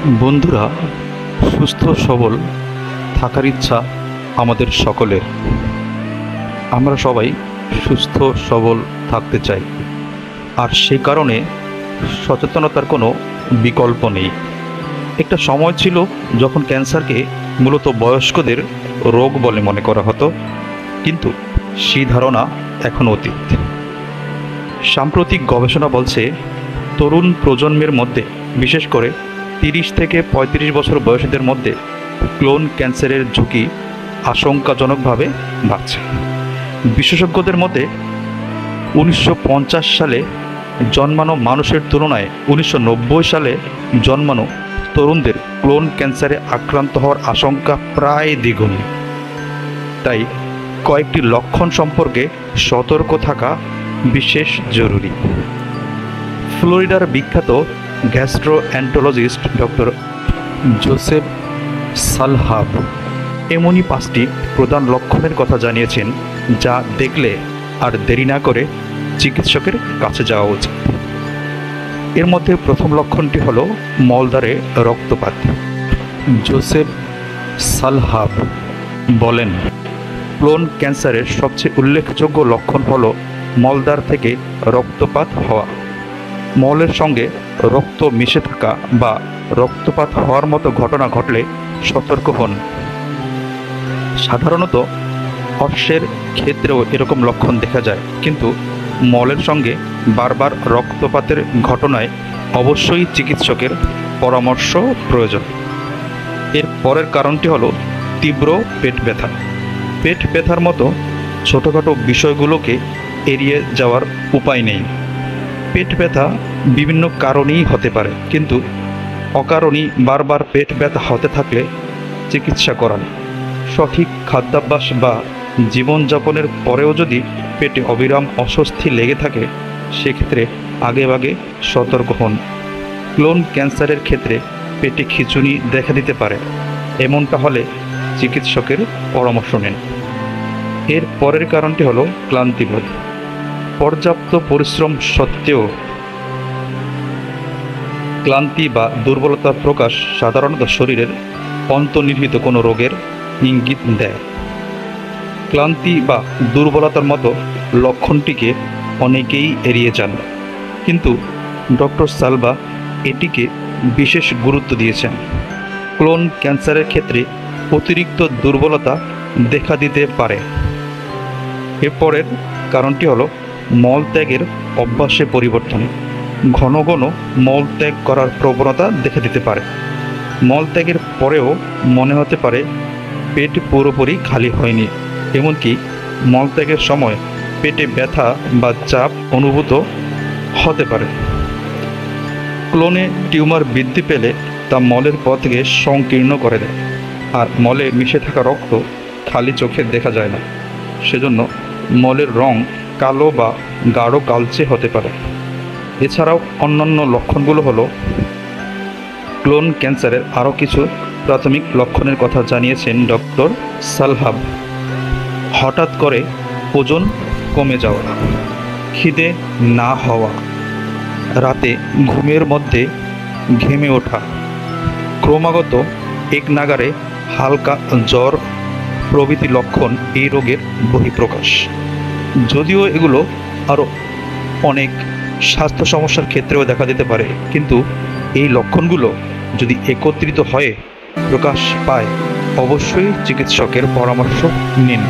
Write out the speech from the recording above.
বন্ধুরা, সুস্থ সবল থাকার ইচ্ছা আমাদের সকলের। আমরা সবাই সুস্থ সবল থাকতে চাই, আর সে কারণে সচেতনতার কোনো বিকল্প নেই। একটা সময় ছিল যখন ক্যান্সারকে মূলত বয়স্কদের রোগ বলে মনে করা হতো, কিন্তু সেই ধারণা এখন অতীত। সাম্প্রতিক গবেষণা বলছে তরুণ প্রজন্মের মধ্যে, বিশেষ করে 30 থেকে 35 বছর বয়সীদের মধ্যে ক্লোন ক্যান্সারের ঝুঁকি আশঙ্কাজনকভাবে বাড়ছে। বিশেষজ্ঞদের মতে 1950 সালে জন্মানো মানুষের তুলনায় 1990 সালে জন্মানো তরুণদের ক্লোন ক্যান্সারে আক্রান্ত হওয়ার আশঙ্কা প্রায় দ্বিগুণ। তাই কয়েকটি লক্ষণ সম্পর্কে সতর্ক থাকা বিশেষ জরুরি। ফ্লোরিডার বিখ্যাত গ্যাস্ট্রোএন্টারোলজিস্ট ডক্টর জোসেফ সালহাব এমনই 5টি প্রধান লক্ষণের কথা জানিয়েছেন, যা দেখলে আর দেরি না করে চিকিৎসকের কাছে যাওয়া উচিত। এর মধ্যে প্রথম লক্ষণটি হল মলদ্বারে রক্তপাত। জোসেফ সালহাব বলেন, ক্লোন ক্যান্সারের সবচেয়ে উল্লেখযোগ্য লক্ষণ হল মলদ্বার থেকে রক্তপাত হওয়া। মলের সঙ্গে রক্ত মিশে থাকা বা রক্তপাত হওয়ার মতো ঘটনা ঘটলে সতর্ক হন। সাধারণত অশ্বের ক্ষেত্রেও এরকম লক্ষণ দেখা যায়, কিন্তু মলের সঙ্গে বারবার রক্তপাতের ঘটনায় অবশ্যই চিকিৎসকের পরামর্শ প্রয়োজন। এর পরের কারণটি হলো তীব্র পেট ব্যথা। পেট ব্যথার মতো ছোটোখাটো বিষয়গুলোকে এড়িয়ে যাওয়ার উপায় নেই। পেট ব্যথা বিভিন্ন কারণেই হতে পারে, কিন্তু অকারণেই বারবার পেট ব্যথা হতে থাকলে চিকিৎসা করান। সঠিক খাদ্যাভ্যাস বা জীবনযাপনের পরেও যদি পেটে অবিরাম অস্বস্তি লেগে থাকে, সেক্ষেত্রে আগেভাগে সতর্ক হন। ক্লোন ক্যান্সারের ক্ষেত্রে পেটে খিঁচুনি দেখা দিতে পারে, এমনটা হলে চিকিৎসকের পরামর্শ নিন। এর পরের কারণটি হলো ক্লান্তিবোধ। পর্যাপ্ত পরিশ্রম সত্ত্বেও ক্লান্তি বা দুর্বলতার প্রকাশ সাধারণত শরীরের অন্তর্নিহিত কোনো রোগের ইঙ্গিত দেয়। ক্লান্তি বা দুর্বলতার মতো লক্ষণটিকে অনেকেই এড়িয়ে যান, কিন্তু ডক্টর সালবা এটিকে বিশেষ গুরুত্ব দিয়েছেন। ক্লোন ক্যান্সারের ক্ষেত্রে অতিরিক্ত দুর্বলতা দেখা দিতে পারে। এরপরের কারণটি হলো মলত্যাগের অভ্যাসে পরিবর্তন। ঘন ঘন মলত্যাগ করার প্রবণতা দেখা দিতে পারে। মলত্যাগের পরেও মনে হতে পারে পেট পুরোপুরি খালি হয়নি, এমনকি মলত্যাগের সময় পেটে ব্যথা বা চাপ অনুভূত হতে পারে। ক্লোনে টিউমার বৃদ্ধি পেলে তা মলের পথকে সংকীর্ণ করে দেয়, আর মলে মিশে থাকা রক্ত খালি চোখে দেখা যায় না। সেজন্য মলের রং কালো বা গাঢ় কালচে হতে পারে। এছাড়াও অন্যান্য লক্ষণগুলো হলো, ক্লোন ক্যান্সারের আরও কিছু প্রাথমিক লক্ষণের কথা জানিয়েছেন ডক্টর সালহাব। হঠাৎ করে ওজন কমে যাওয়া, খিদে না হওয়া, রাতে ঘুমের মধ্যে ঘেমে ওঠা, ক্রমাগত এক নাগাড়ে হালকা জ্বর প্রভৃতি লক্ষণ এই রোগের বহিঃপ্রকাশ। যদিও এগুলো আরও অনেক স্বাস্থ্য সমস্যার ক্ষেত্রেও দেখা দিতে পারে, কিন্তু এই লক্ষণগুলো যদি একত্রিত হয়ে প্রকাশ পায়, অবশ্যই চিকিৎসকের পরামর্শ নিন।